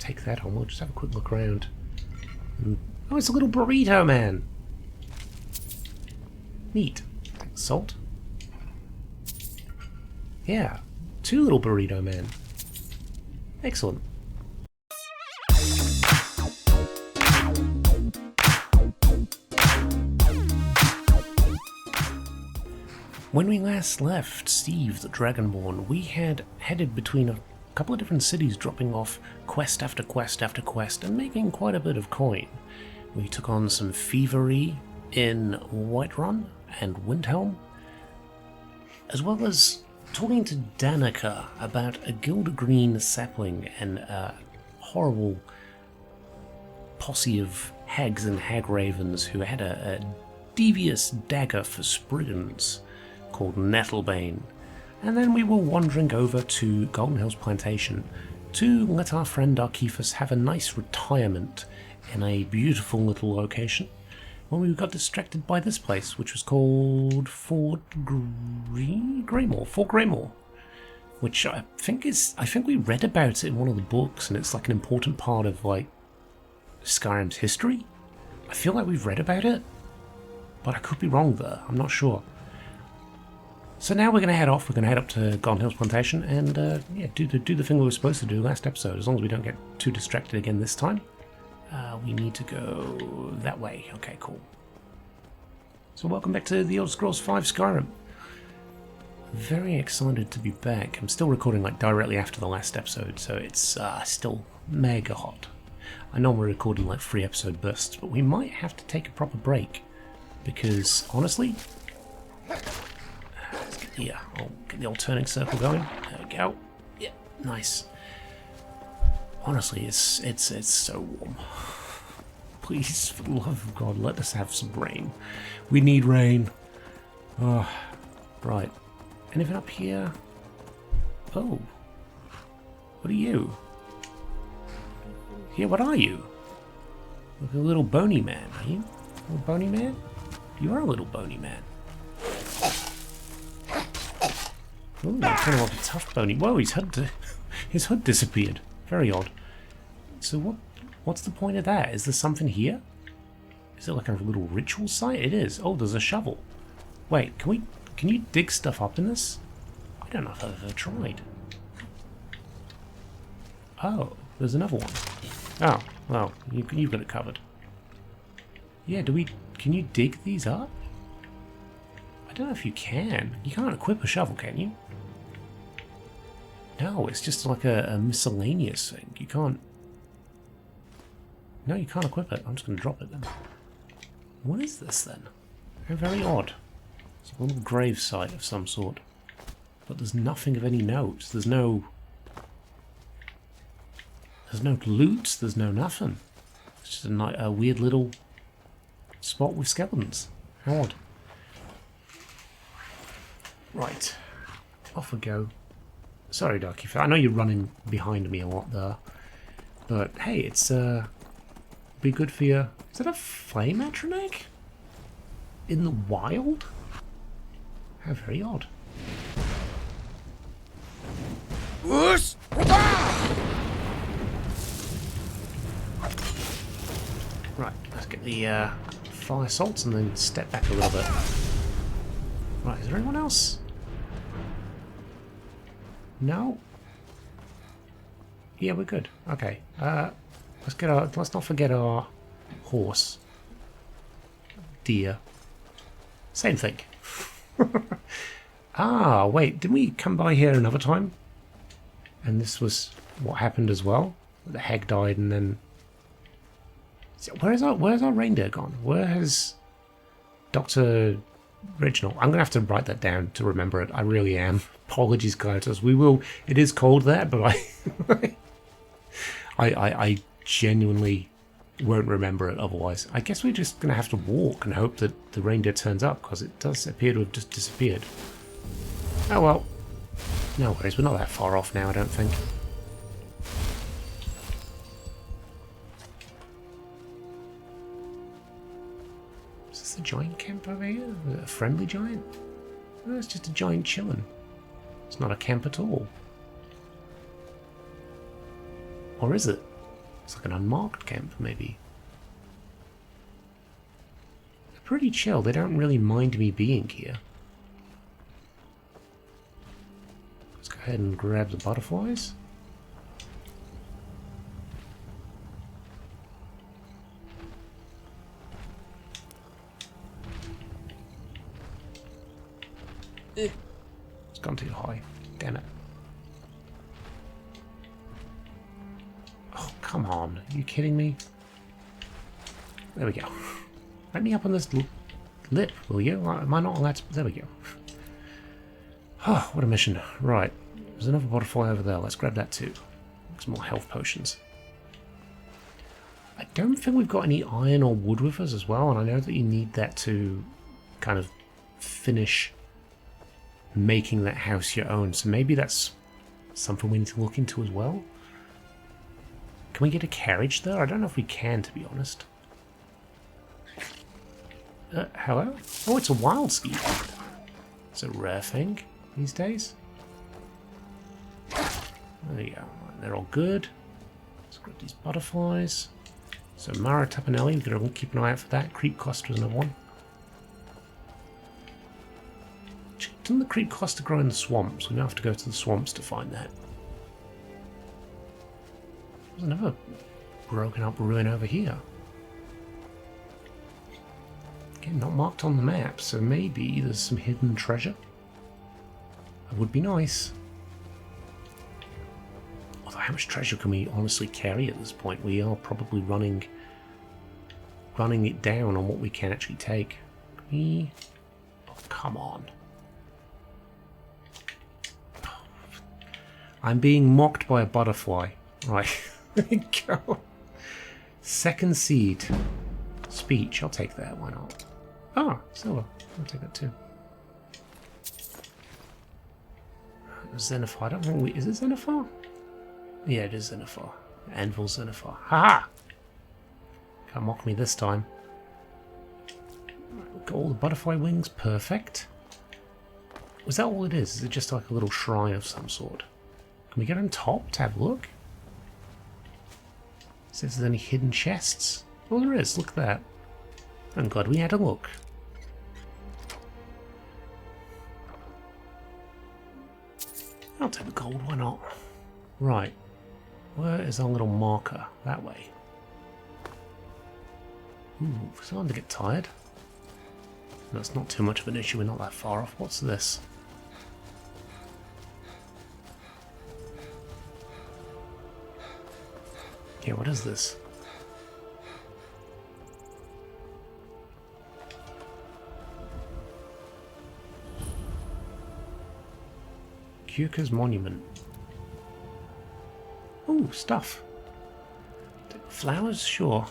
take that on. We'll just have a quick look around. Oh, it's a little burrito man. Neat. Salt. Yeah, 2 little burrito men. Excellent. When we last left Steve the Dragonborn, we had headed between a couple of different cities, dropping off quest after quest after quest and making quite a bit of coin. We took on some thievery in Whiterun and Windhelm, as well as talking to Danica about a Gilder-green sapling and a horrible posse of hags and hag-ravens who had a devious dagger for Spriggans called Nettlebane. And then we were wandering over to Golden Hills Plantation to let our friend Derkeethus have a nice retirement in a beautiful little location, when we got distracted by this place, which was called Fort Greymore, which I think we read about it in one of the books, and it's like an important part of like Skyrim's history. I feel like we've read about it, but I could be wrong there. I'm not sure. So now we're going to head off. We're going to head up to Golden Hills Plantation and do the thing we were supposed to do last episode. As long as we don't get too distracted again this time. We need to go that way. Okay, cool. So welcome back to the Elder Scrolls V Skyrim. Very excited to be back. I'm still recording like directly after the last episode, so it's still mega hot. I know we're recording like 3 episode bursts, but we might have to take a proper break because honestly, let's get I'll get the old turning circle going. There we go. Yeah, nice. Honestly, it's so warm. Please, for the love of God, let us have some rain. We need rain. Oh, right. Anything up here? Oh. What are you? Yeah, what are you? Like a little bony man, are you? A little bony man? You are a little bony man. Ooh, kind of like a tough bony. Whoa, his hood disappeared. Very odd. So what's the point of that? Is there something here? Is it like a little ritual site? It is. Oh, there's a shovel. Wait, can you dig stuff up in this? I don't know if I've ever tried. Oh, there's another one. Oh, well, you've got it covered. Yeah, can you dig these up? I don't know if you can. You can't equip a shovel, can you? No, it's just like a miscellaneous thing. You can't... No, you can't equip it. I'm just going to drop it then. What is this then? How very odd. It's a little grave site of some sort. But there's nothing of any note. There's no loot. There's no nothing. It's just a weird little spot with skeletons. How odd. Right. Off we go. Sorry, Derkeethus. I know you're running behind me a lot there. But hey, it's be good for you. Is that a flame atronach? In the wild? How very odd. Right, let's get the fire salts and then step back a little bit. Right, is there anyone else? No? Yeah, we're good. Okay. Let's not forget our horse. Deer. Same thing. Ah, wait, didn't we come by here another time? And this was what happened as well? The hag died and then... Where's our reindeer gone? Where has Dr. Reginald? I'm going to have to write that down to remember it. I really am. Apologies, guys. We will... It is cold there, but I genuinely won't remember it otherwise. I guess we're just going to have to walk and hope that the reindeer turns up, because it does appear to have just disappeared. Oh well. No worries, we're not that far off now, I don't think. Is this a giant camp over here? Is it a friendly giant? No, it's just a giant chillin'. It's not a camp at all. Or is it? It's like an unmarked camp, maybe. They're pretty chill. They don't really mind me being here. Let's go ahead and grab the butterflies. It's gone too high. Damn it. Oh, come on. Are you kidding me? There we go. Let me up on this lip, will you? Am I not allowed to... There we go. Oh, what a mission. Right. There's another butterfly over there. Let's grab that too. Some more health potions. I don't think we've got any iron or wood with us as well, and I know that you need that to kind of finish making that house your own, so maybe that's something we need to look into as well. Can we get a carriage there? I don't know if we can, to be honest. Hello? Oh, it's a wild ski. It's a rare thing these days. There you go. They're all good. Let's grab these butterflies. So Mara Tapanelli, we've got to keep an eye out for that. Creep Costa was another one. Doesn't the creep Costa grow in the swamps? We don't have to go to the swamps to find that. There's another broken up ruin over here. Again, not marked on the map, so maybe there's some hidden treasure. That would be nice. Although how much treasure can we honestly carry at this point? We are probably running it down on what we can actually take. Oh, come on. I'm being mocked by a butterfly. Right, there we go. Second seed. Speech, I'll take that, why not? Ah, silver. I'll take that too. Xenophar, I don't think we... Is it Xenophar? Yeah, it is Xenophar. Anvil Xenophar. Haha! Can't mock me this time. Right, got all the butterfly wings, perfect. Was that all it is? Is it just like a little shrine of some sort? Can we get on top to have a look? See if there's any hidden chests. Oh, there is. Look at that. I'm glad we had a look. I'll take the gold, why not? Right. Where is our little marker? That way. Ooh, starting to get tired. That's not too much of an issue, we're not that far off. What's this? Yeah, what is this? Kuka's Monument. Ooh, stuff. Flowers? Sure.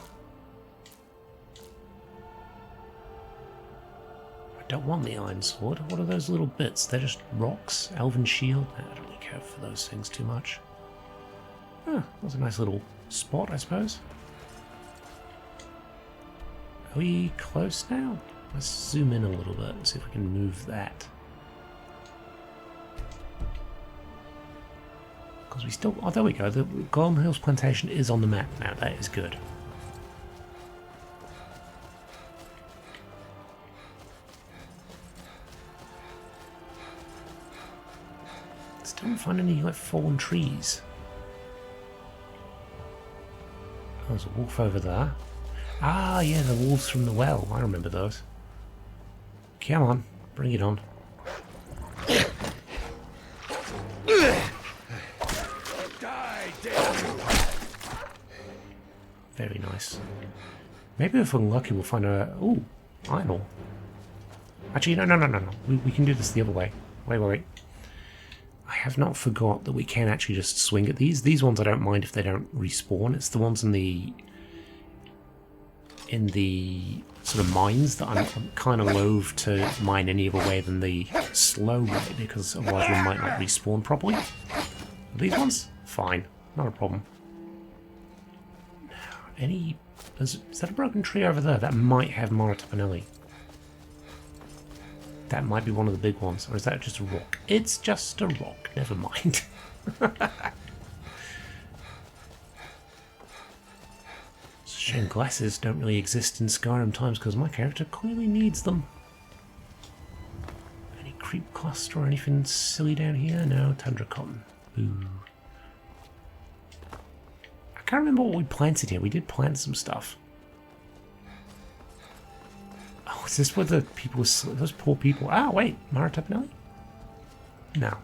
I don't want the iron sword. What are those little bits? They're just rocks? Elven shield? I don't really care for those things too much. Ah, that's a nice little spot, I suppose. Are we close now? Let's zoom in a little bit and see if we can move that. Because we still... Oh, there we go. The Golden Hills Plantation is on the map now. That is good. Still don't find any, like, fallen trees. Oh, there's a wolf over there. Ah, yeah, the wolves from the well. I remember those. Come on, bring it on. Very nice. Maybe if we're lucky we'll find a... Ooh, iron ore. Actually, no. We can do this the other way. Wait. I have not forgot that we can actually just swing at these. These ones I don't mind if they don't respawn. It's the ones in the sort of mines that I'm kind of loath to mine any other way than the slow way, because otherwise we might not respawn properly. These ones? Fine. Not a problem. Is that a broken tree over there? That might have Moratapanelli. That might be one of the big ones. Or is that just a rock? It's just a rock. Never mind. Shame glasses don't really exist in Skyrim times because my character clearly needs them. Any creep cluster or anything silly down here? No, tundra cotton. Ooh. I can't remember what we planted here. We did plant some stuff. Oh, is this where the people were those poor people? Ah, wait, Mara Tapanelli? No.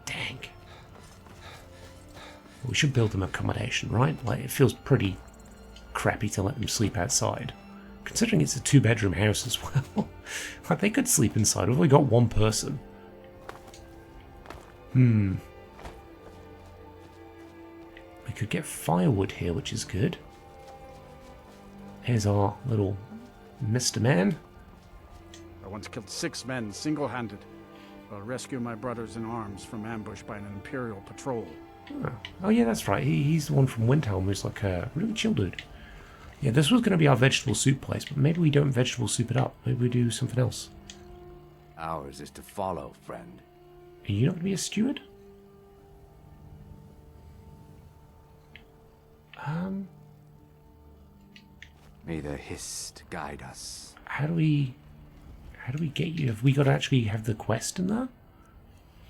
Dang. We should build them accommodation, right? Like, it feels pretty crappy to let them sleep outside. Considering it's a 2-bedroom house as well. Like, they could sleep inside. We've only got one person. We could get firewood here, which is good. Here's our little Mr. Man. I once killed 6 men single-handed while rescuing my brothers in arms from ambush by an Imperial patrol. Oh yeah, that's right. He's the one from Windhelm who's like a really chill dude. Yeah, this was going to be our vegetable soup place, but maybe we don't vegetable soup it up. Maybe we do something else. Ours is to follow, friend. Are you not going to be a steward? May the Hist guide us. How do we get you? Have we got to actually have the quest in there?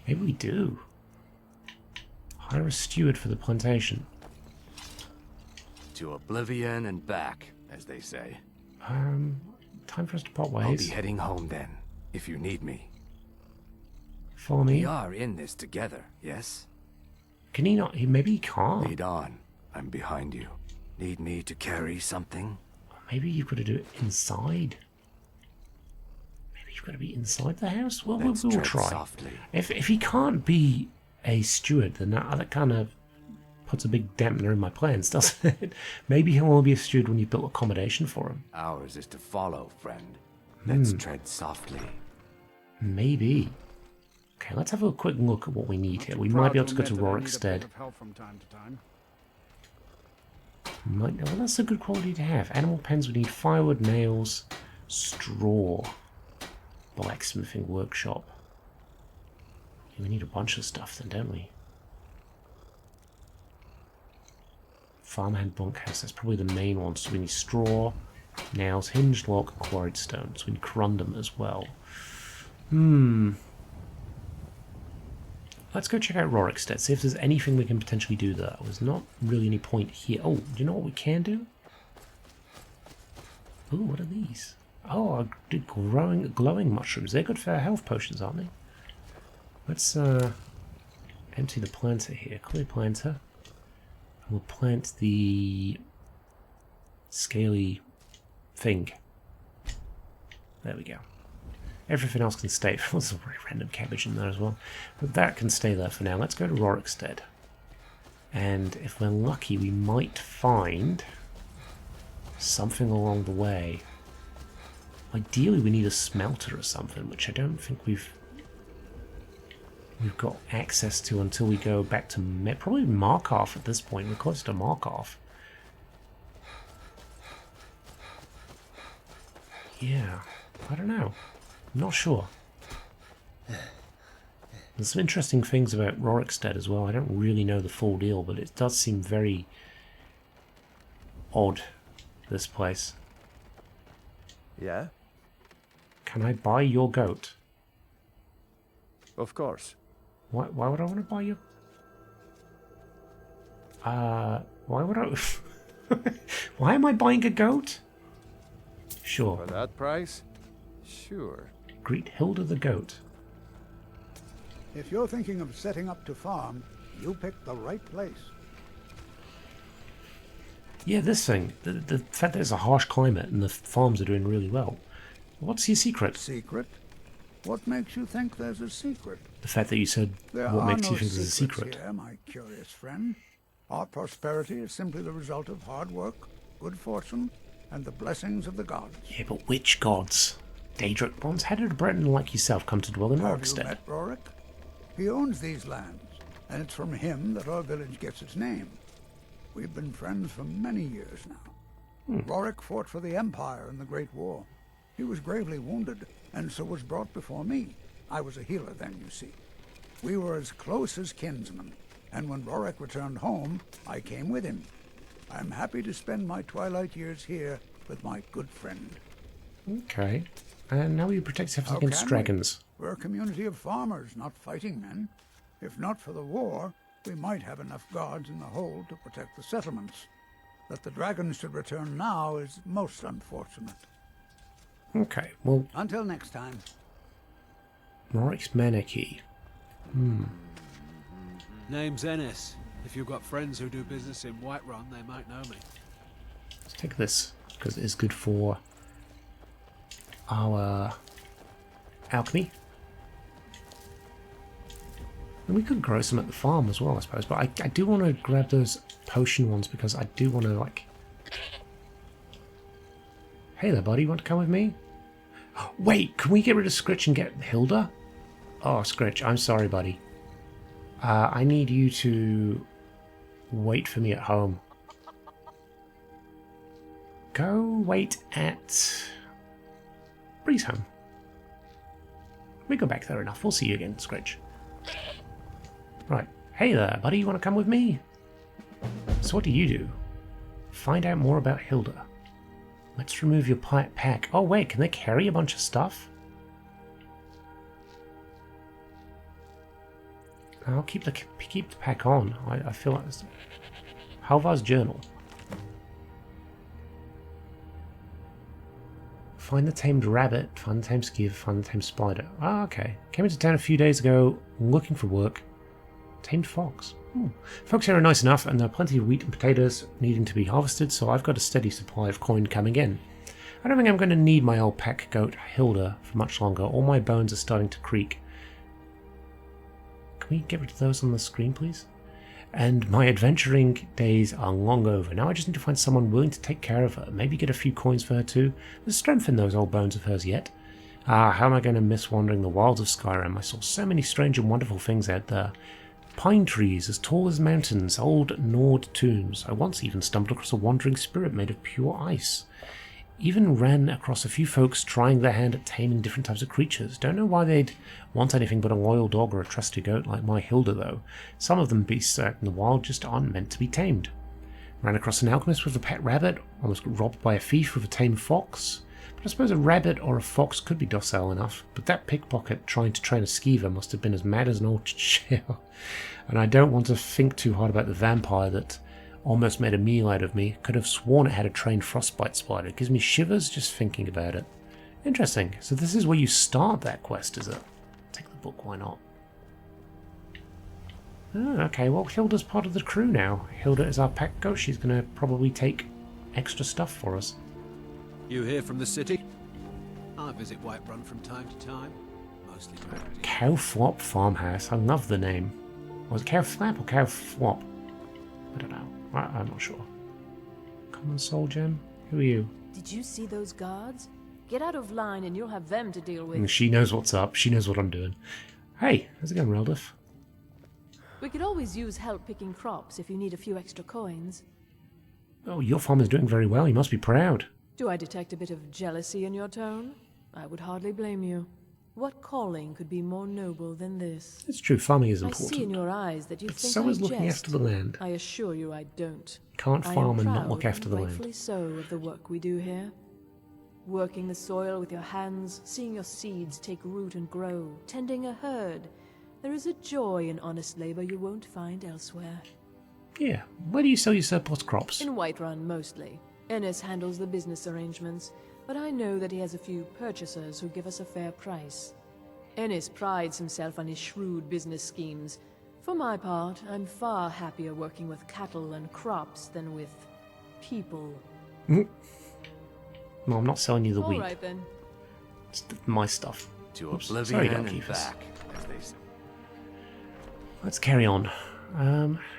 Maybe we do. Hire a steward for the plantation. To oblivion and back, as they say. Time for us to part ways. I'll be heading home then, if you need me. Follow me. We are in this together, yes? Can he not? Maybe he can't. Lead on. I'm behind you. Need me to carry something? Maybe you've got to do it inside. Maybe you've got to be inside the house? Well, we'll try. Softly. If he can't be a steward, then that kind of puts a big dampener in my plans, doesn't it? Maybe he'll only be a steward when you've built accommodation for him. Ours is to follow, friend. Let's tread softly. Maybe. Okay, let's have a quick look at what we need here. We might be able to go to Rorikstead. Well, that's a good quality to have. Animal pens, we need firewood, nails, straw, blacksmithing workshop. We need a bunch of stuff then, don't we? Farmhand bunkhouse, that's probably the main one. So we need straw, nails, hinged lock, quarried stone. So we need corundum as well. Let's go check out Rorikstead, see if there's anything we can potentially do there. There's not really any point here. Oh, do you know what we can do? Ooh, what are these? Oh, I did glowing mushrooms. They're good for health potions, aren't they? Let's empty the planter here. Clear planter. We'll plant the scaly thing. There we go. Everything else can stay. There's a very random cabbage in there as well. But that can stay there for now. Let's go to Rorikstead. And if we're lucky, we might find something along the way. Ideally, we need a smelter or something, which I don't think we've got access to until we go back to probably Markarth at this point. We're close to Markarth. Yeah, I don't know. I'm not sure. There's some interesting things about Rorikstead as well. I don't really know the full deal, but it does seem very odd, this place. Yeah? Can I buy your goat? Of course. Why would I want to buy you? Why would I... Why am I buying a goat? Sure. For that price? Sure. Greet Hilda the goat. If you're thinking of setting up to farm, you picked the right place. Yeah, this thing. The fact that it's a harsh climate and the farms are doing really well. What's your secret? Secret? What makes you think there's a secret? The fact that you said what makes you think there's a secret. Here, my curious friend. Our prosperity is simply the result of hard work, good fortune, and the blessings of the gods. Yeah, but which gods? Daedric ones? How did a Breton like yourself come to dwell in Have you Rorikstead? met Rorik? He owns these lands, and it's from him that our village gets its name. We've been friends for many years now. Rorik fought for the Empire in the Great War. He was gravely wounded, and so was brought before me. I was a healer then, you see. We were as close as kinsmen, and when Rorik returned home, I came with him. I'm happy to spend my twilight years here with my good friend. Okay. And how will you protect yourself How against can we? dragons? We're a community of farmers, not fighting men. If not for the war, we might have enough guards in the hold to protect the settlements. That the dragons should return now is most unfortunate. Okay, well, Until next time. Rorik's Monarchy. Name's Ennis. If you've got friends who do business in Whiterun, they might know me. Let's take this, because it is good for our alchemy. And we could grow some at the farm as well, I suppose, but I do want to grab those potion ones because I do want to, like... Hey there, buddy, you want to come with me? Wait, can we get rid of Scritch and get Hilda? Oh, Scritch, I'm sorry, buddy. I need you to wait for me at home. Go wait at Bree's home. We go back there enough. We'll see you again, Scritch. Right. Hey there, buddy. You want to come with me? So what do? Find out more about Hilda. Let's remove your pack. Oh wait, can they carry a bunch of stuff? I'll keep the pack on. I feel like this. Halvar's journal. Find the tamed rabbit, find the tamed skier, find the tamed spider. Ah, okay. Came into town a few days ago, looking for work. Tamed fox. Folks here are nice enough, and there are plenty of wheat and potatoes needing to be harvested, so I've got a steady supply of coin coming in. I don't think I'm going to need my old pack goat, Hilda, for much longer. All my bones are starting to creak. Can we get rid of those on the screen, please? And my adventuring days are long over. Now I just need to find someone willing to take care of her. Maybe get a few coins for her too. There's strength in those old bones of hers yet. Ah, how am I going to miss wandering the wilds of Skyrim? I saw so many strange and wonderful things out there. Pine trees as tall as mountains, old Nord tombs. I once even stumbled across a wandering spirit made of pure ice. Even ran across a few folks trying their hand at taming different types of creatures. Don't know why they'd want anything but a loyal dog or a trusty goat like my Hilda, though. Some of them beasts out in the wild just aren't meant to be tamed. Ran across an alchemist with a pet rabbit, almost got robbed by a thief with a tame fox. But I suppose a rabbit or a fox could be docile enough, but that pickpocket trying to train a skeever must have been as mad as an old shell. And I don't want to think too hard about the vampire that almost made a meal out of me. Could have sworn it had a trained frostbite spider. It gives me shivers just thinking about it. Interesting. So this is where you start that quest, is it? Take the book, why not? Oh, okay, well, Hilda's part of the crew now. Hilda is our pack goat. She's going to probably take extra stuff for us. You here from the city? I visit Whiterun from time to time. Mostly dragons. Cowflop Farmhouse. I love the name. Was it Cowflap or Cowflop? I don't know. I'm not sure. Common Soul Gem? Who are you? Did you see those guards? Get out of line and you'll have them to deal with. She knows what's up. She knows what I'm doing. Hey, how's it going, Reldiff? We could always use help picking crops if you need a few extra coins. Oh, your farm is doing very well. You must be proud. Do I detect a bit of jealousy in your tone? I would hardly blame you. What calling could be more noble than this? It's true, farming is I important. see in your eyes that you But think so I is looking jest. after the land. I assure you I don't. Can't I farm am and not proud look after the rightfully land. so of the work we do here. Working the soil with your hands, seeing your seeds take root and grow, tending a herd. There is a joy in honest labor you won't find elsewhere. Yeah, where do you sell your surplus crops? In Whiterun, mostly. Ennis handles the business arrangements, but I know that he has a few purchasers who give us a fair price. Ennis prides himself on his shrewd business schemes. For my part, I'm far happier working with cattle and crops than with people. No, I'm not selling you the wheat. All right then. It's my stuff. To Oops, oblivion sorry, and Derkeethus. back, as they say. Let's carry on.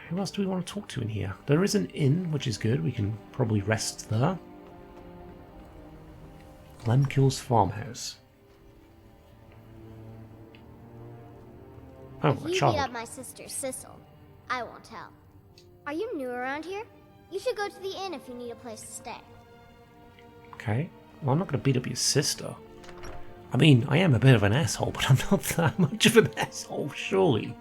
Who else do we want to talk to in here? There is an inn, which is good. We can probably rest there. Lemkill's farmhouse. Oh, If a you child. beat up my sister, Sissel, I won't help. Are you new around here? You should go to the inn if you need a place to stay. Okay. Well, I'm not going to beat up your sister. I mean, I am a bit of an asshole, but I'm not that much of an asshole, surely.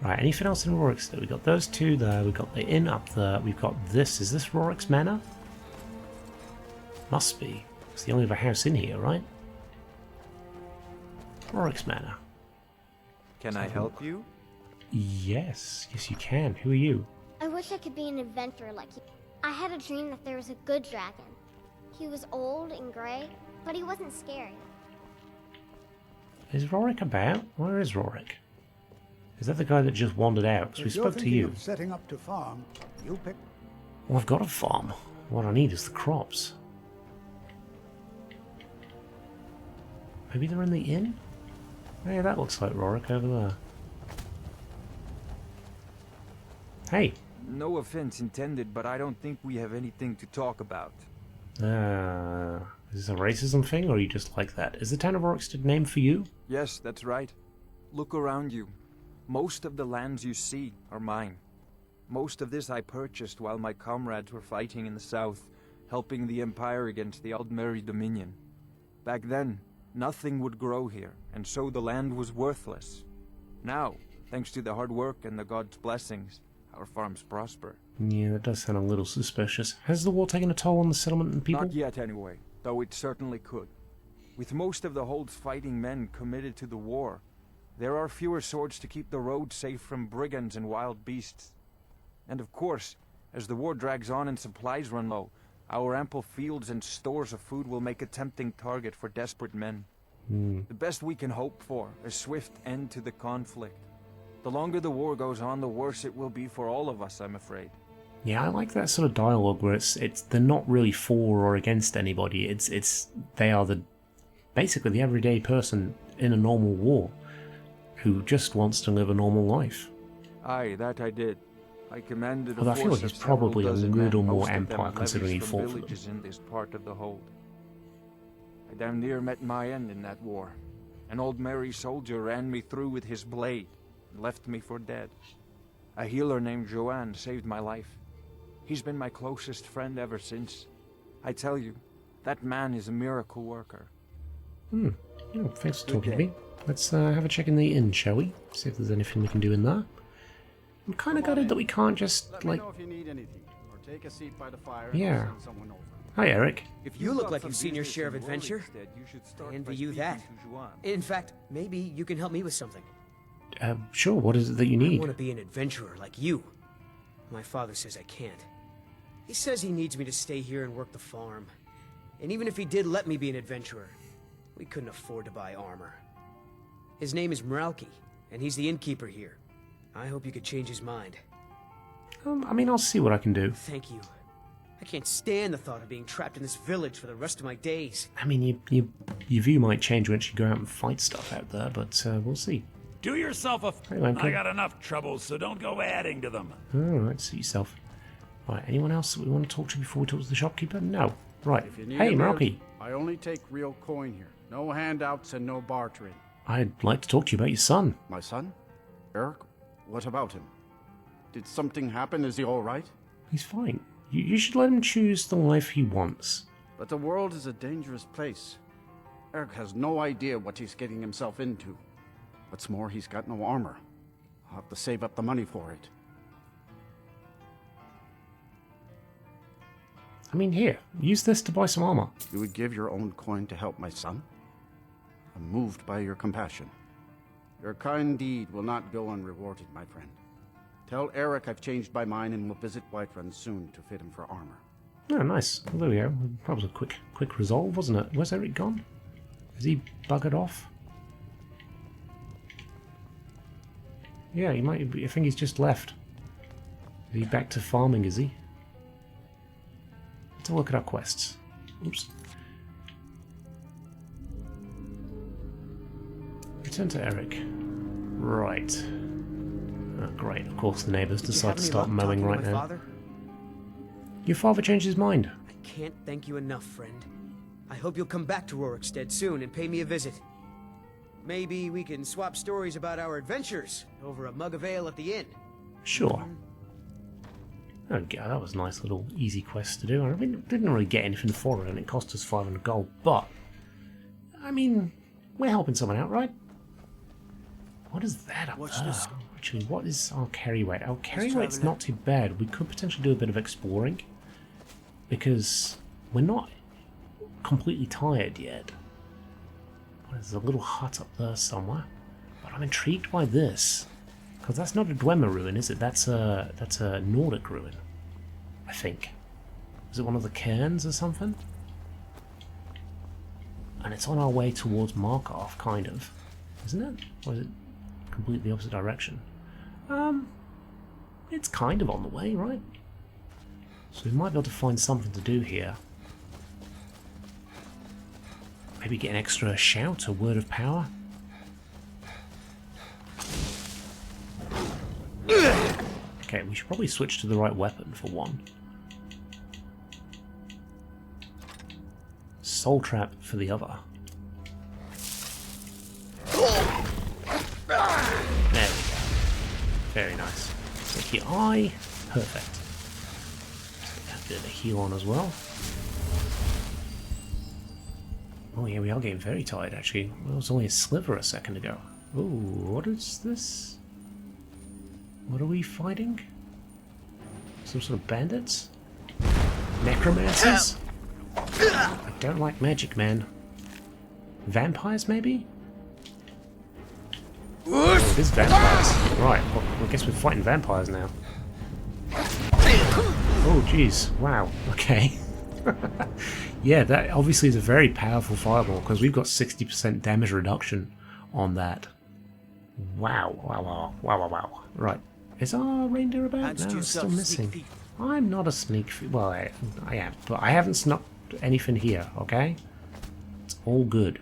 Right, anything else in Rorik's there? We've got those two there, we've got the inn up there, we've got this. Is this Rorik's Manor? Must be. It's the only other house in here, right? Rorik's Manor. Can I help you? Yes, yes you can. Who are you? I wish I could be an adventurer like you. I had a dream that there was a good dragon. He was old and gray, but he wasn't scary. Is Rorik about? Where is Rorik? Is that the guy that just wandered out? Because we spoke to you. Of setting up to farm, you pick. Well, I've got a farm. What I need is the crops. Maybe they're in the inn? Hey, that looks like Rorik over there. Hey! No offense intended, but I don't think we have anything to talk about. Is this a racism thing, or are you just like that? Is the town of Rorikstead named for you? Yes, that's right. Look around you. Most of the lands you see are mine. Most of this I purchased while my comrades were fighting in the south, helping the Empire against the Aldmeri Dominion. Back then, nothing would grow here, and so the land was worthless. Now, thanks to the hard work and the gods' blessings, our farms prosper. Yeah, that does sound a little suspicious. Has the war taken a toll on the settlement and people? Not yet, anyway, though it certainly could. With most of the Hold's fighting men committed to the war, there are fewer swords to keep the road safe from brigands and wild beasts. And of course, as the war drags on and supplies run low, our ample fields and stores of food will make a tempting target for desperate men. The best we can hope for, a swift end to the conflict. The longer the war goes on, the worse it will be for all of us, I'm afraid. Yeah, I like that sort of dialogue where it's they're not really for or against anybody. They are basically the everyday person in a normal war who just wants to live a normal life. Aye, that I did. I commanded a Although I feel like force he's of several probably a dozen little men, more most of them empire levies considering he from fought for them. villages in this part of the Hold. I damn near met my end in that war. An old merry soldier ran me through with his blade and left me for dead. A healer named Joanne saved my life. He's been my closest friend ever since. I tell you, that man is a miracle worker. Yeah, thanks for talking to me. Let's have a check in the inn, shall we? See if there's anything we can do in there. I'm kind of gutted that we can't just, Let like... me know if you need anything, or take a seat by the fire Yeah. and I'll send someone over. Hi, Eric. If you look like you've seen your share of adventure, I envy you that. In fact, maybe you can help me with something. Sure, what is it that you I need? want to be an adventurer like you. My father says I can't. He says he needs me to stay here and work the farm. And even if he did let me be an adventurer, we couldn't afford to buy armor. His name is Mralki, and he's the innkeeper here. I hope you could change his mind. I mean, I'll see what I can do. Thank you. I can't stand the thought of being trapped in this village for the rest of my days. I mean, your view might change once you go out and fight stuff out there, but we'll see. Do yourself a... Hey, Lanky. I got enough troubles, so don't go adding to them. Alright, suit yourself. Right, anyone else that we want to talk to before we talk to the shopkeeper? No. Right. If you need Hey, a meal, Mralki. I only take real coin here. No handouts and no bartering. I'd like to talk to you about your son. My son? Eric? What about him? Did something happen? Is he all right? He's fine. You should let him choose the life he wants. But the world is a dangerous place. Eric has no idea what he's getting himself into. What's more, he's got no armor. I'll have to save up the money for it. I mean, here, use this to buy some armor. You would give your own coin to help my son? I'm moved by your compassion. Your kind deed will not go unrewarded, my friend. Tell Eric I've changed my mind and will visit Whiterun soon to fit him for armor. Oh, nice. Well, there we go. That was a quick resolve, wasn't it? Where's Eric gone? Has he buggered off? Yeah, he might. I think he's just left. Is he back to farming? Is he? Let's have a look at our quests. Oops. Return to Eric. Right. Oh, great. Of course, the neighbours decide to start mowing right now. Father? Your father changed his mind. I can't thank you enough, friend. I hope you'll come back to Rorikstead soon and pay me a visit. Maybe we can swap stories about our adventures over a mug of ale at the inn. Sure. Oh, God, that was a nice little easy quest to do. I mean, didn't really get anything for it, and it cost us 500 gold, but... I mean, we're helping someone out, right? What is that up there? Actually, what is our carry weight? Our carry weight's not too bad. We could potentially do a bit of exploring, because we're not completely tired yet. There's a little hut up there somewhere, but I'm intrigued by this, because that's not a Dwemer ruin, is it? That's a Nordic ruin, I think. Is it one of the cairns or something? And it's on our way towards Markarth, kind of, isn't it? Or is it completely the opposite direction? It's kind of on the way, right? So we might be able to find something to do here. Maybe get an extra shout, a word of power. Okay, we should probably switch to the right weapon for one. Soul Trap for the other. There we go. Very nice. Take your eye. Perfect. Let's get a bit of a heal on as well. Oh yeah, we are getting very tired actually. It was only a sliver a second ago. Ooh, what is this? What are we fighting? Some sort of bandits? Necromancers? I don't like magic, man. Vampires, maybe? Oh, it is vampires. Right, well, I guess we're fighting vampires now. Oh, jeez. Wow. Okay. Yeah, that obviously is a very powerful fireball, because we've got 60% damage reduction on that. Wow. Wow, wow, wow, wow, wow. Right. Is our reindeer about? No, it's still missing. I'm not a sneak thief. Well, I am, but I haven't snuck anything here, okay? It's all good.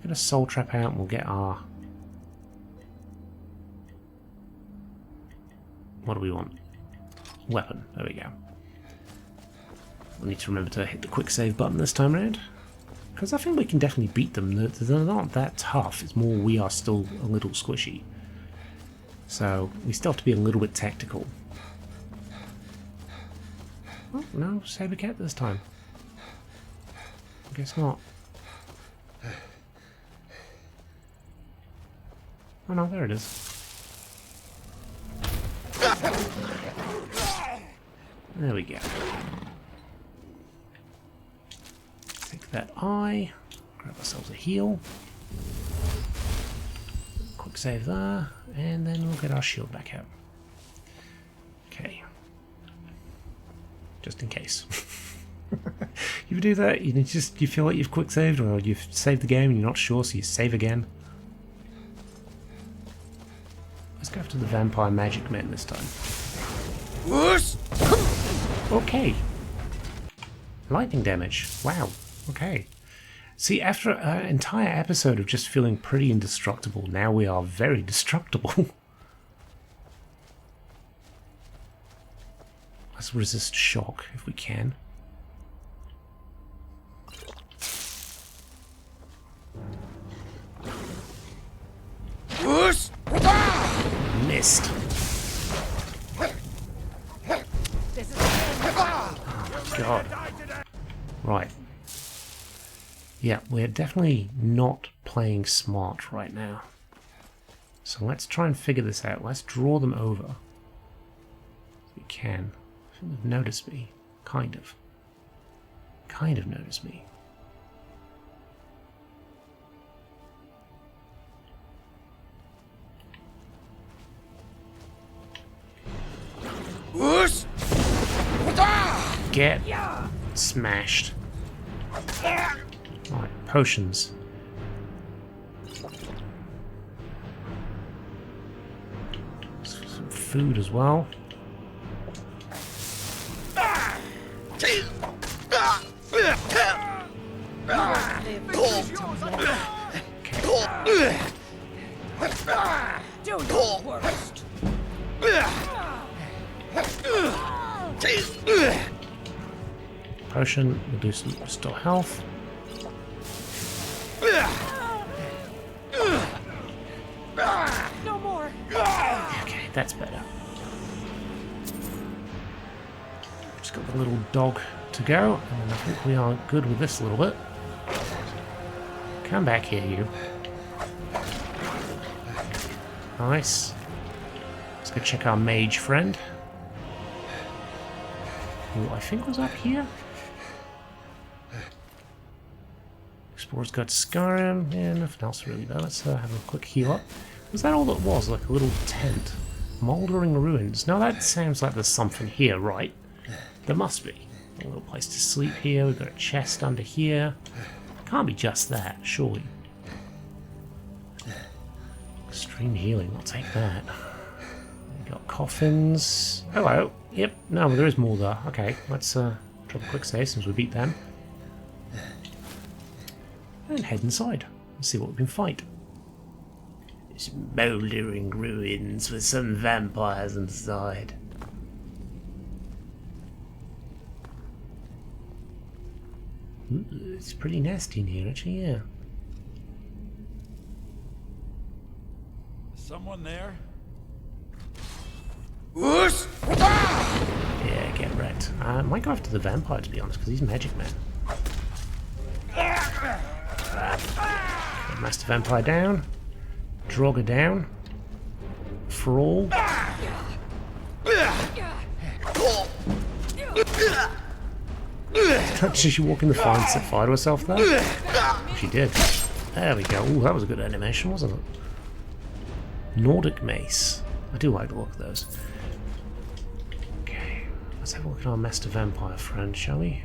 Get a soul trap out and we'll get our... What do we want? Weapon. There we go. We'll need to remember to hit the quick save button this time around, because I think we can definitely beat them. They're not that tough. It's more we are still a little squishy. So we still have to be a little bit tactical. Oh, no, saber cat this time. I guess not. Oh no, there it is. There we go. Take that eye, grab ourselves a heal. Quick save there, and then we'll get our shield back out. Okay. Just in case. You ever do that? You feel like you've quick saved, or you've saved the game and you're not sure, so you save again. Let's go after the vampire magic men this time. Okay. Lightning damage. Wow. Okay. See, after an entire episode of just feeling pretty indestructible, now we are very destructible. Let's resist shock if we can. Missed. Oh, God. Right. Yeah, we're definitely not playing smart right now. So let's try and figure this out. Let's draw them over. If we can. I think they've noticed me. Kind of. Kind of noticed me. Get smashed. Right, potions. Some food as well. Do your worst. Potion will do some restore health. No more. Okay, that's better. Just got the little dog to go, and I think we are good with this a little bit. Come back here, you. Nice. Let's go check our mage friend. Who I think was up here. Explorer's Guide to Skyrim. Yeah, nothing else really though. Let's have a quick heal up. Was that all that was? Like a little tent? Mouldering ruins. Now that sounds like there's something here, right? There must be. A little place to sleep here. We've got a chest under here. Can't be just that, surely. Extreme healing. I'll take that. We've got coffins. Hello. Yep. No, there is more there. Okay, let's drop a quick save since we beat them. And head inside. Let's see what we can fight. It's mouldering ruins with some vampires inside. Ooh, it's pretty nasty in here, actually, yeah. Someone there? Yeah, get wrecked. I might go after the vampire, to be honest, because he's magic man. Master vampire down. Draugr down. Frawl. Did she walk in the fire and set fire to herself there? She did. There we go. Ooh, that was a good animation, wasn't it? Nordic mace. I do like the look of those. Okay, let's have a look at our Master Vampire friend, shall we?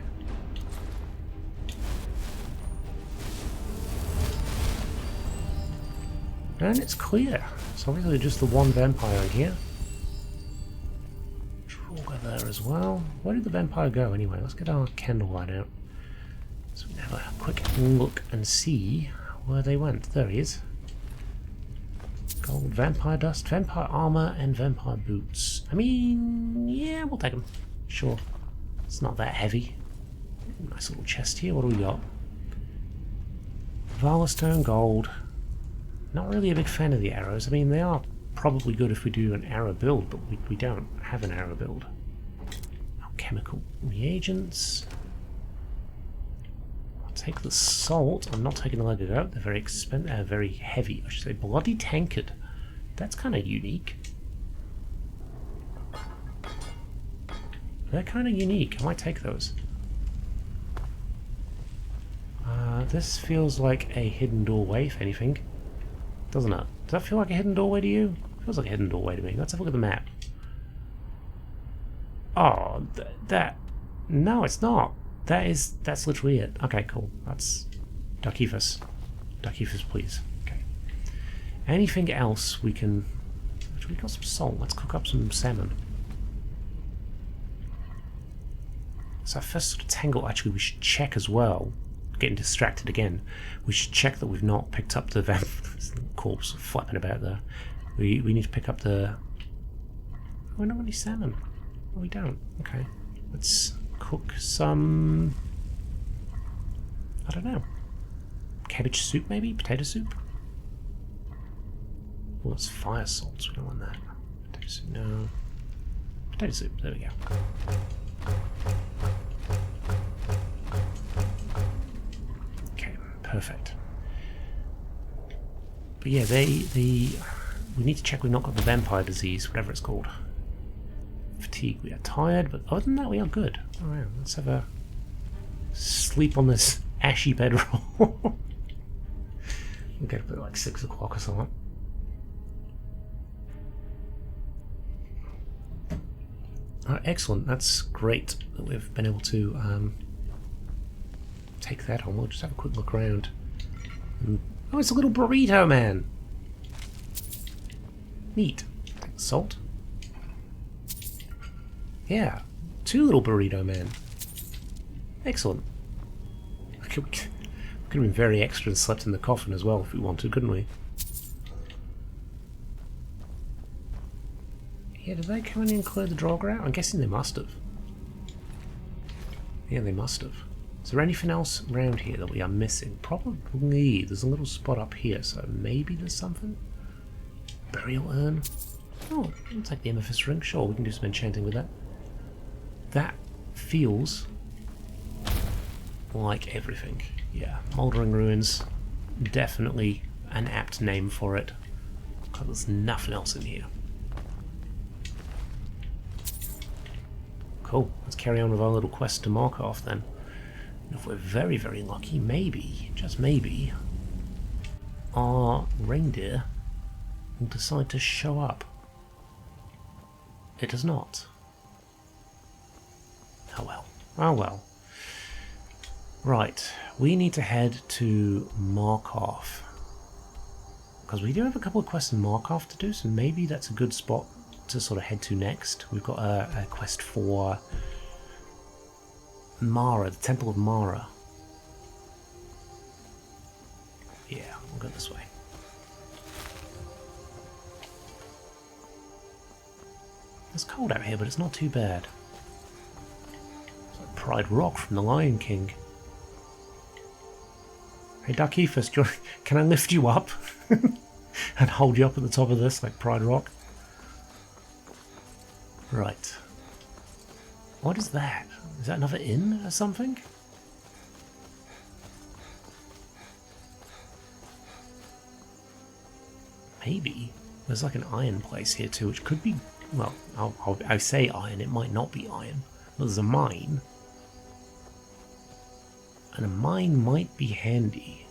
And it's clear. It's obviously just the one vampire in here. Draugr there as well. Where did the vampire go anyway? Let's get our candlelight out so we can have a quick look and see where they went. There he is. Gold, vampire dust, vampire armor, and vampire boots. I mean, yeah, we'll take them. Sure. It's not that heavy. Nice little chest here. What do we got? Valastone gold. Not really a big fan of the arrows. I mean, they are probably good if we do an arrow build, but we don't have an arrow build. Alchemical reagents. I'll take the salt. I'm not taking the lead out. They're very expensive, very heavy. I should say bloody tankard. That's kind of unique. They're kind of unique. I might take those. This feels like a hidden doorway, if anything. Doesn't it? Does that feel like a hidden doorway to you? It feels like a hidden doorway to me. Let's have a look at the map. Oh, that... No, it's not. That's literally it. Okay, cool. That's Derkeethus. Derkeethus, please. Okay. Anything else we can... We got some salt. Let's cook up some salmon. So first sort of tangle, actually we should check as well. Getting distracted again. We should check that we've not picked up the corpse flapping about there. We need to pick up the... Oh, we don't have any salmon. Oh, we don't. Okay. Let's cook some... I don't know. Cabbage soup maybe? Potato soup? Well, it's fire salts. We don't want that. Potato soup, no. Potato soup. There we go. Perfect. But yeah, we need to check we've not got the vampire disease, whatever it's called. Fatigue, we are tired, but other than that we are good. Alright, let's have a sleep on this ashy bedroll. We'll get up at like 6 o'clock or something. Alright, excellent. That's great that we've been able to take that on. We'll just have a quick look around. Oh, it's a little burrito man. Neat. Salt. Yeah, 2 little burrito men. Excellent. We could have been very extra and slept in the coffin as well if we wanted, couldn't we? Yeah, did they come in and clear the draugr out? I'm guessing they must have. Yeah, they must have. Is there anything else around here that we are missing? Probably. There's a little spot up here, so maybe there's something. Burial urn. Oh, I'll take the amethyst ring. Sure, we can do some enchanting with that. That feels like everything. Yeah, Mouldering Ruins. Definitely an apt name for it. Because there's nothing else in here. Let's carry on with our little quest to Markov then. And if we're very, very lucky, maybe, just maybe, our reindeer will decide to show up. It does not. Oh well. Oh well. Right, we need to head to Markov. Because we do have a couple of quests in Markov to do, so maybe that's a good spot to sort of head to next. We've got a quest for Mara, the Temple of Mara. Yeah, we'll go this way. It's cold out here, but it's not too bad. It's like Pride Rock from the Lion King. Hey Derkeethus, can I lift you up and hold you up at the top of this like Pride Rock? Right. What is that? Is that another inn or something? Maybe. There's like an iron place here too, which could be... Well, I say iron, it might not be iron. But there's a mine. And a mine might be handy.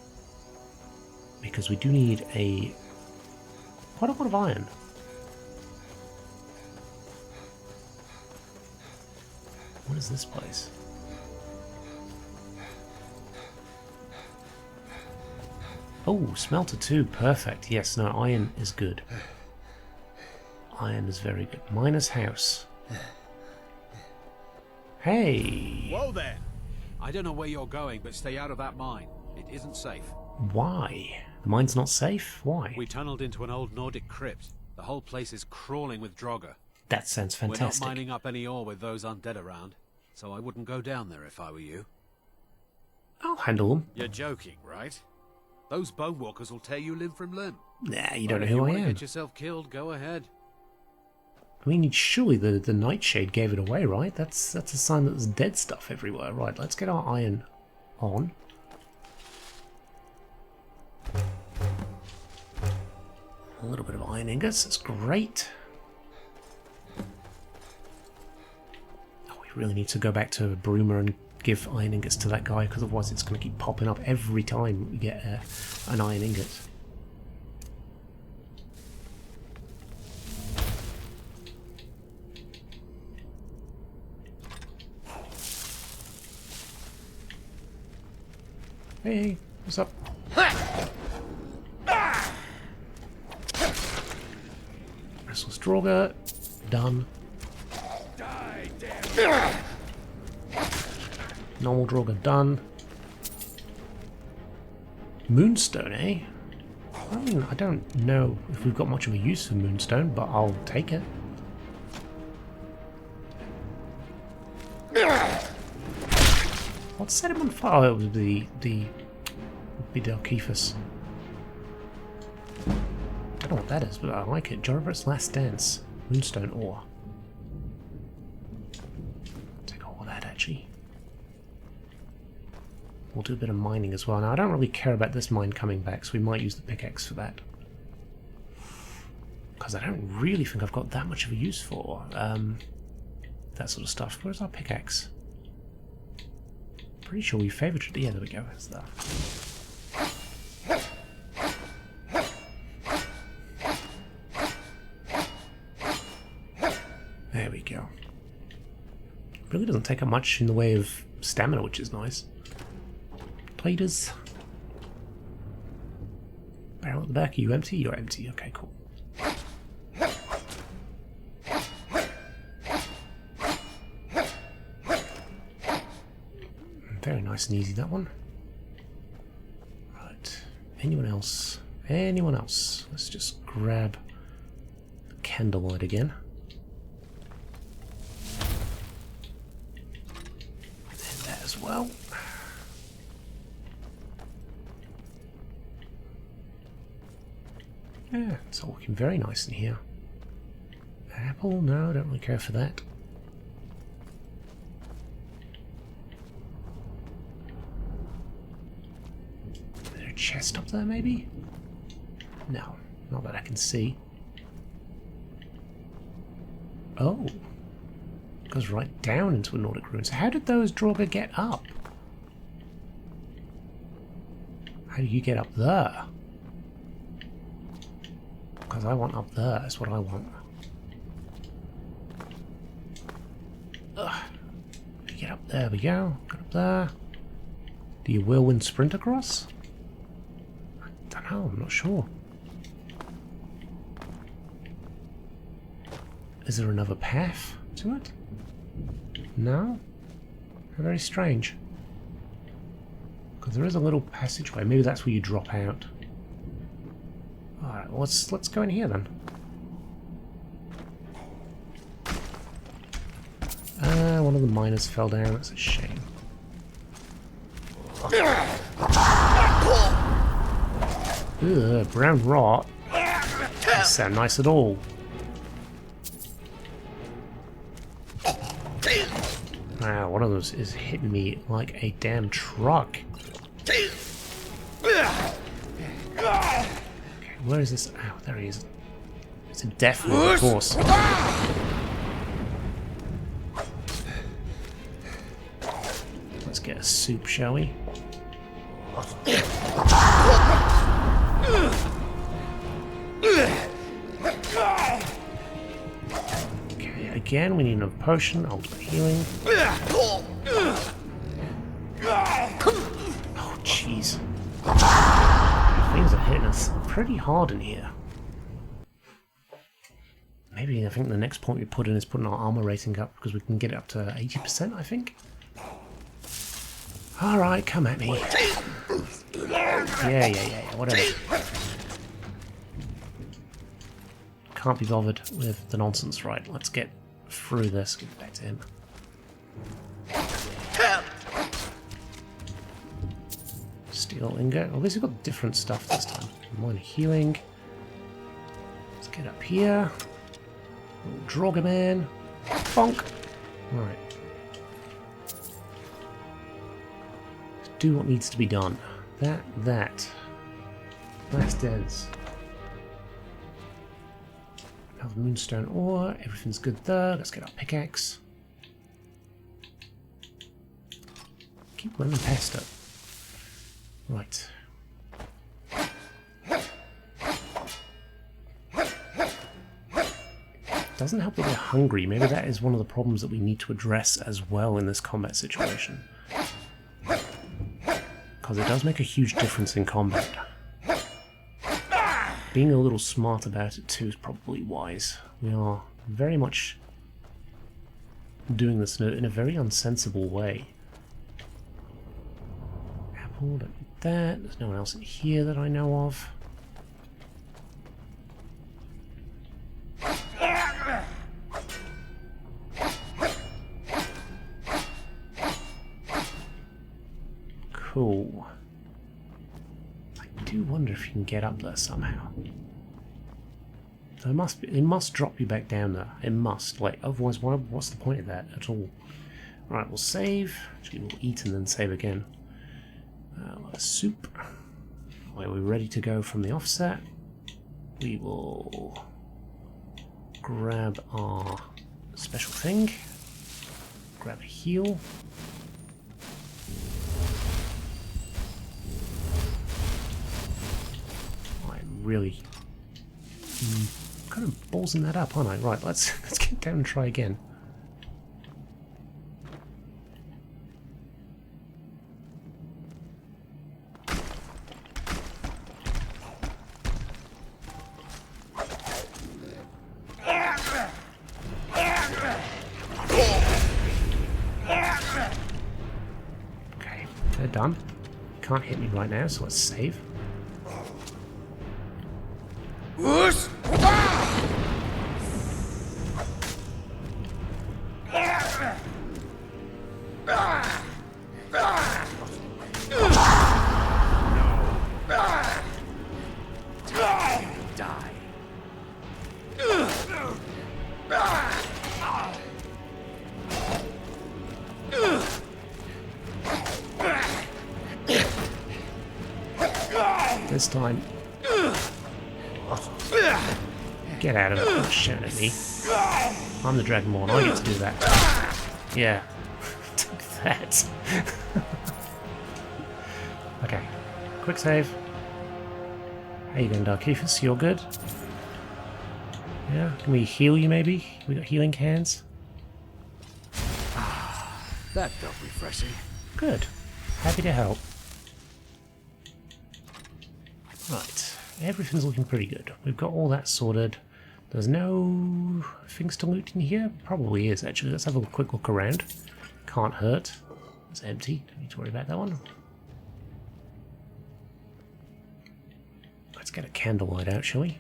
Because we do need quite a lot of iron. What is this place? Oh, smelter too. Perfect. Yes, no, iron is good. Iron is very good. Miner's house. Hey! Whoa there! I don't know where you're going, but stay out of that mine. It isn't safe. Why? The mine's not safe? Why? We tunneled into an old Nordic crypt. The whole place is crawling with draugr. That sounds fantastic. We're not mining up any ore with those undead around, so I wouldn't go down there if I were you. I'll handle them. You're joking, right? Those bone walkers will tear you limb from limb. Nah, you don't know who I am. If you want to get yourself killed, go ahead. I mean, surely the Nightshade gave it away, right? That's a sign that there's dead stuff everywhere. Right, let's get our iron on. A little bit of iron ingots, that's great. Oh, we really need to go back to Bruma and give iron ingots to that guy, because otherwise it's going to keep popping up every time we get an iron ingot. Hey, what's up? Restless draugr, done. Normal draugr, done. Moonstone, eh? I mean, I don't know if we've got much of a use for moonstone, but I'll take it. What set him on fire? Oh, it was the Derkeethus. I don't know what that is, but I like it. Joribrit's Last Dance. Moonstone ore. Take all of that, actually. We'll do a bit of mining as well. Now, I don't really care about this mine coming back, so we might use the pickaxe for that. Because I don't really think I've got that much of a use for that sort of stuff. Where's our pickaxe? Pretty sure we favorited it. Yeah, there we go. It's there. There we go. Really doesn't take up much in the way of stamina, which is nice. Platers. Barrel at the back. Are you empty? You're empty. Okay, cool. Very nice and easy, that one. Right. Anyone else? Anyone else? Let's just grab the candlelight again. And that as well. Yeah, it's all looking very nice in here. Apple? No, I don't really care for that. Chest up there, maybe? No, not that I can see. Oh, Goes right down into a Nordic ruin. So how did those draugr get up? How do you get up there? Because I want up there, that's what I want. Ugh. Get up there, we go. Get up there. Do you whirlwind sprint across? I don't know, I'm not sure. Is there another path to it? No? Very strange. Because there is a little passageway. Maybe that's where you drop out. Alright, well, let's go in here then. One of the miners fell down. That's a shame. Ugh, brown rot. Doesn't sound nice at all. Wow, one of those is hitting me like a damn truck. Okay, where is this? Oh, there he is. It's a death roll, of course. Let's get a soup, shall we? Okay, again, we need another potion, ultimate healing. Oh, jeez. Things are hitting us pretty hard in here. Maybe I think the next point we put in is putting our armor rating up because we can get it up to 80%, I think. Alright, come at me. Yeah, whatever. Can't be bothered with the nonsense, right? Let's get through this, get back to him. Steel ingot. Well, this has got different stuff this time. Minor healing. Let's get up here. Little draugr man. Bonk. Alright. Do what needs to be done. That. Last ends. Another moonstone ore. Everything's good there. Let's get our pickaxe. Keep running past it. Right. Doesn't help that we're hungry. Maybe that is one of the problems that we need to address as well in this combat situation. Because it does make a huge difference in combat. Being a little smart about it too is probably wise. We are very much doing this in a very unsensible way. Apple, don't need that. There's no one else in here that I know of. Cool. I do wonder if you can get up there somehow. There must be. It must drop you back down there. It must. Like, otherwise, what's the point of that at all? Right, we'll save. Actually, we'll eat and then save again. Soup. Right, we're ready to go from the offset. We will grab our special thing. Grab a heal. Really kind of ballsing that up, aren't I? Right, let's get down and try again. Okay, they're done. Can't hit me right now, so let's save. This time. Get out of it, don't shout at me. I'm the Dragonborn, I get to do that. Yeah. Took that. Okay. Quick save. How you doing, Derkeethus? You're good? Yeah? Can we heal you maybe? We got healing cans? That felt refreshing. Good. Happy to help. Right. Everything's looking pretty good. We've got all that sorted. There's no things to loot in here? Probably is, actually. Let's have a quick look around. Can't hurt. It's empty. Don't need to worry about that one. Let's get a candlelight out, shall we?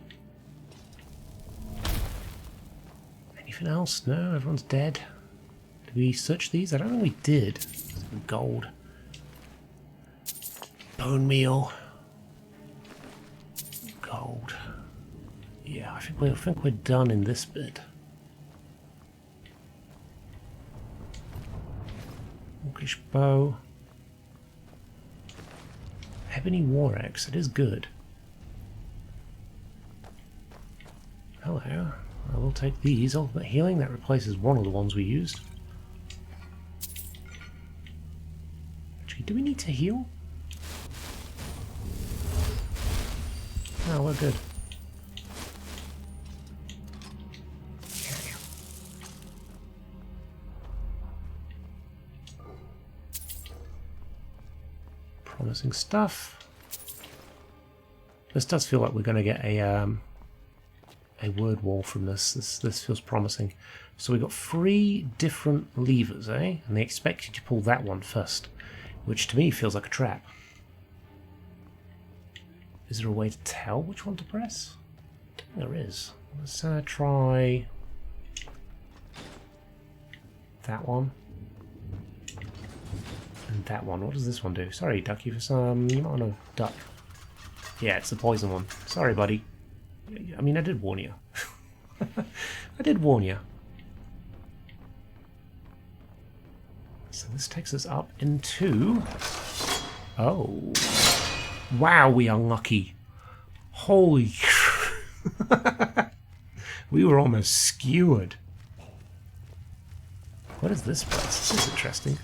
Anything else? No, everyone's dead. Did we search these? I don't think we did. Some gold. Bone meal. Gold. Yeah, I think we're done in this bit. Orcish bow. Ebony war axe. It is good. Hello. I will take these. Ultimate healing. That replaces one of the ones we used. Actually, do we need to heal? No, we're good. Okay. Promising stuff. This does feel like we're going to get a word wall from this. This feels promising. So we've got 3 different levers, eh? And they expect you to pull that one first, which to me feels like a trap. Is there a way to tell which one to press? There is. Let's try that one and that one. What does this one do? Sorry, Derkeethus. You might want to duck. Yeah, it's the poison one. Sorry, buddy. I mean, I did warn you. I did warn you. So this takes us up into... Oh. Wow, we are lucky. Holy... We were almost skewered. What is this place? This is interesting.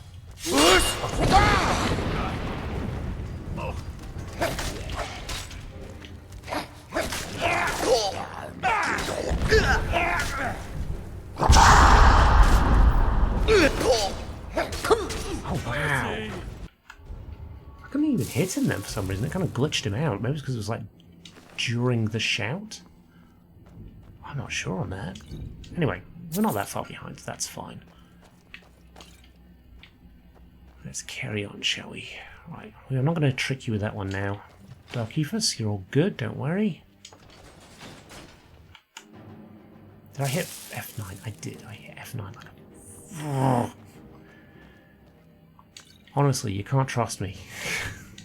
Oh, wow. I couldn't even hit him then for some reason. It kind of glitched him out. Maybe it's because it was like during the shout? I'm not sure on that. Anyway, we're not that far behind, so that's fine. Let's carry on, shall we? Right, I'm not going to trick you with that one now. Derkeethus, you're all good, don't worry. Did I hit F9? I did. I hit F9 like a... Honestly, you can't trust me.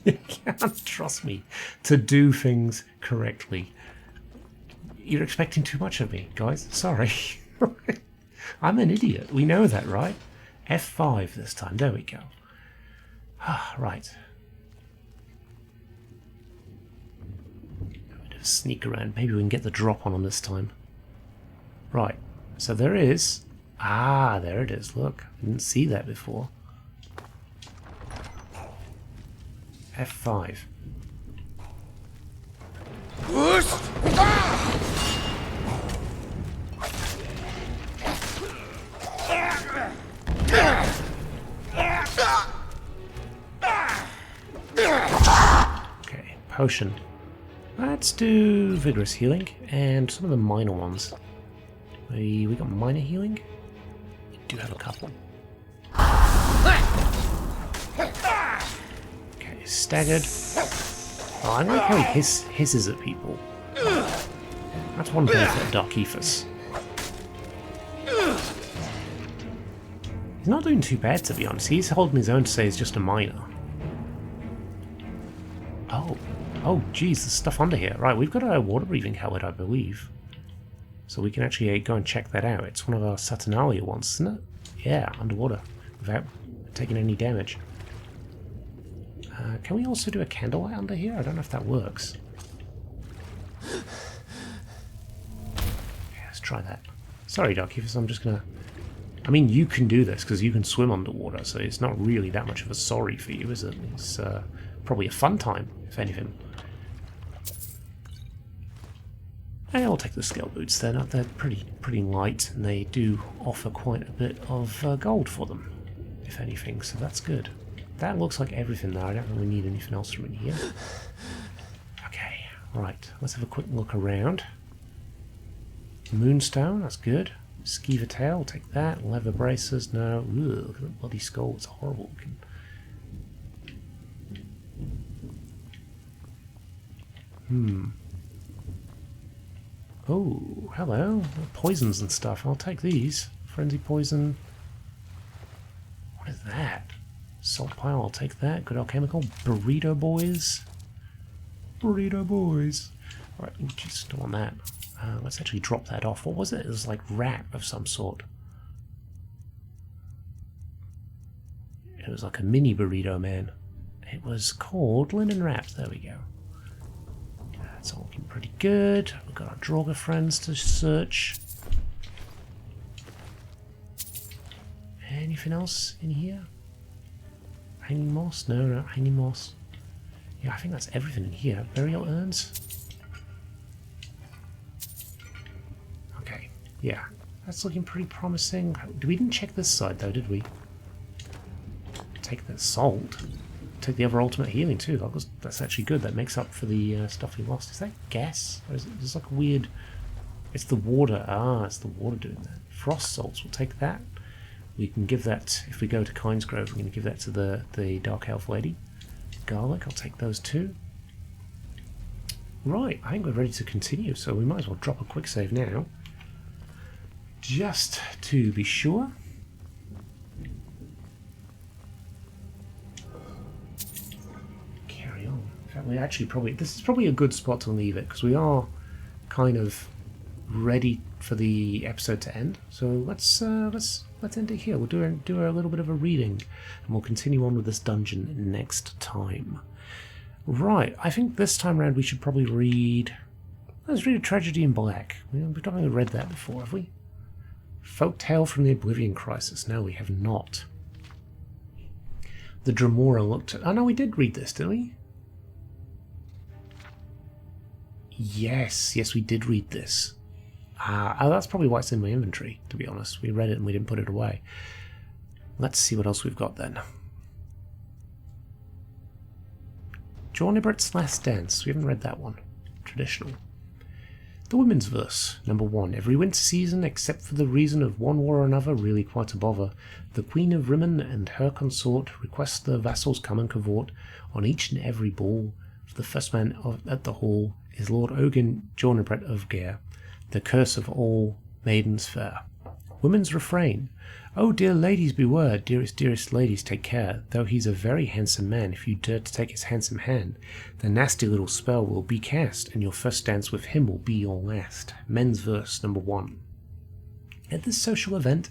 You can't trust me to do things correctly. You're expecting too much of me, guys. Sorry. I'm an idiot. We know that, right? F5 this time. There we go. Right. A bit of a sneak around. Maybe we can get the drop on this time. Right. So there is... Ah, there it is. Look. I didn't see that before. F5. Okay, potion. Let's do vigorous healing and some of the minor ones. We got minor healing? We do have a couple. Okay, staggered. Oh, I like how he hisses at people. That's one benefit of Derkeethus. He's not doing too bad, to be honest. He's holding his own to say he's just a minor. Oh, geez, there's stuff under here. Right, we've got a water-breathing helmet, I believe. So we can actually go and check that out. It's one of our Saturnalia ones, isn't it? Yeah, underwater, without taking any damage. Can we also do a candlelight under here? I don't know if that works. Okay, let's try that. Sorry, Derkeethus, I'm just gonna... I mean, you can do this because you can swim underwater, so it's not really that much of a sorry for you, is it? It's probably a fun time, if anything. I'll take the scale boots then. They're pretty light, and they do offer quite a bit of gold for them, if anything, so that's good. That looks like everything there. I don't really need anything else from in here. Okay, right. Let's have a quick look around. Moonstone, that's good. Skeever tail, I'll take that. Leather braces, no. Ugh, look at the bloody skull, it's horrible looking. Oh, hello. Poisons and stuff. I'll take these. Frenzy poison. What is that? Salt pile, I'll take that. Good alchemical. Burrito boys. Burrito boys. Alright, just don't want that. Let's actually drop that off. What was it? It was like rat of some sort. It was like a mini burrito man. It was called linen wrap. There we go. That's all looking pretty good. We've got our draugr friends to search. Anything else in here? Hanging moss? No, not hanging moss. Yeah, I think that's everything in here. Burial urns? Okay, yeah. That's looking pretty promising. We didn't check this side though, did we? Take the salt. Take the other ultimate healing too. That's actually good. That makes up for the stuff we lost. Is that gas? Or is it just like a weird... It's the water. Ah, it's the water doing that. Frost salts, we'll take that. We can give that, if we go to Kynes Grove, we're going to give that to the Dark Elf Lady. Garlic, I'll take those too. Right, I think we're ready to continue, so we might as well drop a quick save now. Just to be sure. Carry on. In fact, we actually this is probably a good spot to leave it, because we are kind of ready for the episode to end. So let's end it here. We'll do a little bit of a reading, and we'll continue on with this dungeon next time. Right, I think this time around we should probably read... Let's read A Tragedy in Black. We've not really read that before, have we? Folktale from the Oblivion Crisis. No, we have not. The Dremora looked at... Oh no, we did read this, didn't we? Yes, we did read this. Oh, that's probably why it's in my inventory, to be honest. We read it and we didn't put it away. Let's see what else we've got then. Jornibret's Last Dance. We haven't read that one. Traditional. The Women's Verse. Number 1. Every winter season, except for the reason of one war or another, really quite a bother, the Queen of Rimmon and her consort request the vassals come and cavort on each and every ball. For the first man at the hall is Lord Ogun Jornibret of Gare, the curse of all maidens fair. Women's Refrain. Oh, dear ladies, beware, dearest, dearest ladies, take care. Though he's a very handsome man, if you dare to take his handsome hand, the nasty little spell will be cast, and your first dance with him will be your last. Men's Verse, number 1. At this social event,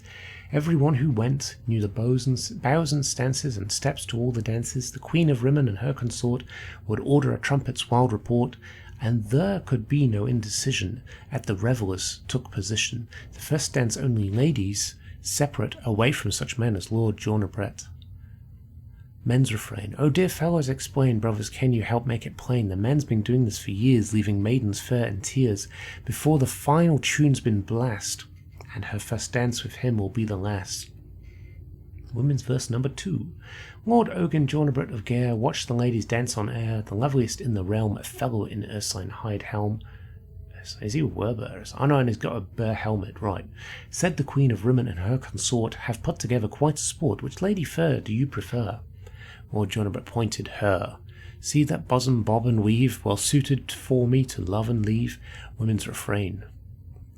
everyone who went knew the bows and stances and steps to all the dances. The Queen of Rimmon and her consort would order a trumpet's wild report, and there could be no indecision. At the revellers took position, the first dance only ladies, separate away from such men as Lord Jornibret. Men's Refrain. Oh dear fellows, explain, brothers, can you help make it plain? The man's been doing this for years, leaving maidens fair in tears, before the final tune's been blast, and her first dance with him will be the last. Women's Verse number 2. Lord Ogun Jornibret of Gare watched the ladies dance on air, the loveliest in the realm, a fellow in Ursine hide helm. Is he a werber? Oh no, and he's got a bear helmet, right. Said the Queen of Rimmon and her consort have put together quite a sport. Which lady fair do you prefer? Lord Jornibret pointed her. See that bosom bob and weave, well suited for me to love and leave. Women's Refrain.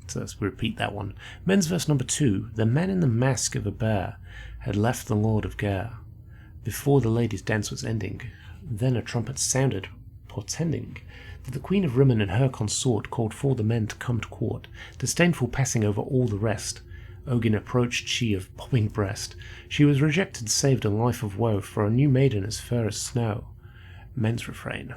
So let's repeat that one. Men's Verse number 2. The man in the mask of a bear had left the Lord of Gare before the ladies' dance was ending. Then a trumpet sounded, portending that the Queen of Rimmon and her consort called for the men to come to court, disdainful passing over all the rest. Ogun approached she of popping breast. She was rejected, saved a life of woe, for a new maiden as fair as snow. Men's Refrain.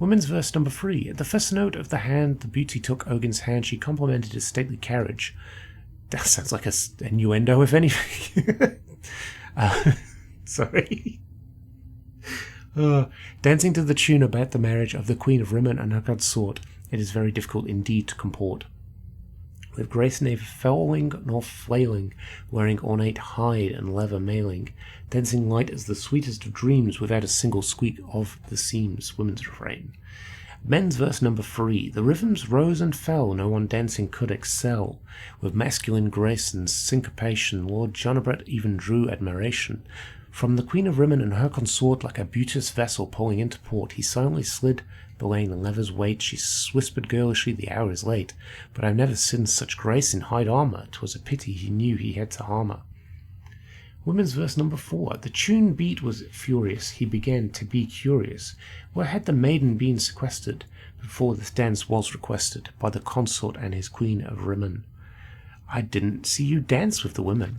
Women's Verse number 3. At the first note of the hand the beauty took Ogun's hand, she complimented his stately carriage. That sounds like a innuendo, if anything. Sorry. Dancing to the tune about the marriage of the Queen of Rimmon and her consort, it is very difficult indeed to comport. With grace neither fowling nor flailing, wearing ornate hide and leather mailing, dancing light as the sweetest of dreams without a single squeak of the seams. Women's refrain. Men's verse number 3. The rhythms rose and fell, no one dancing could excel. With masculine grace and syncopation, Lord Jonabret even drew admiration. From the Queen of Rimmon and her consort, like a beauteous vessel pulling into port, he silently slid, belaying the leather's weight. She whispered girlishly, the hour is late, but I've never seen such grace in hide armour. 'Twas a pity he knew he had to harm her. Women's verse number 4. The tune beat was furious, he began to be curious. Where had the maiden been sequestered, before this dance was requested, by the consort and his Queen of Rimmon? I didn't see you dance with the women.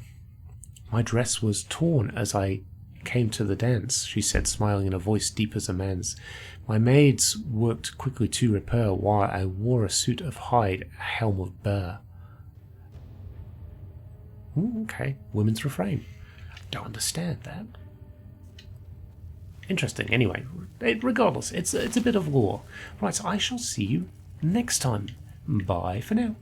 My dress was torn as I came to the dance, she said, smiling in a voice deep as a man's. My maids worked quickly to repair, while I wore a suit of hide, a helm of bear. Okay, women's refrain. Don't understand that. Interesting. Anyway, regardless, it's a bit of lore. Right, so I shall see you next time. Bye for now.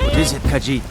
What is it, Khajiit?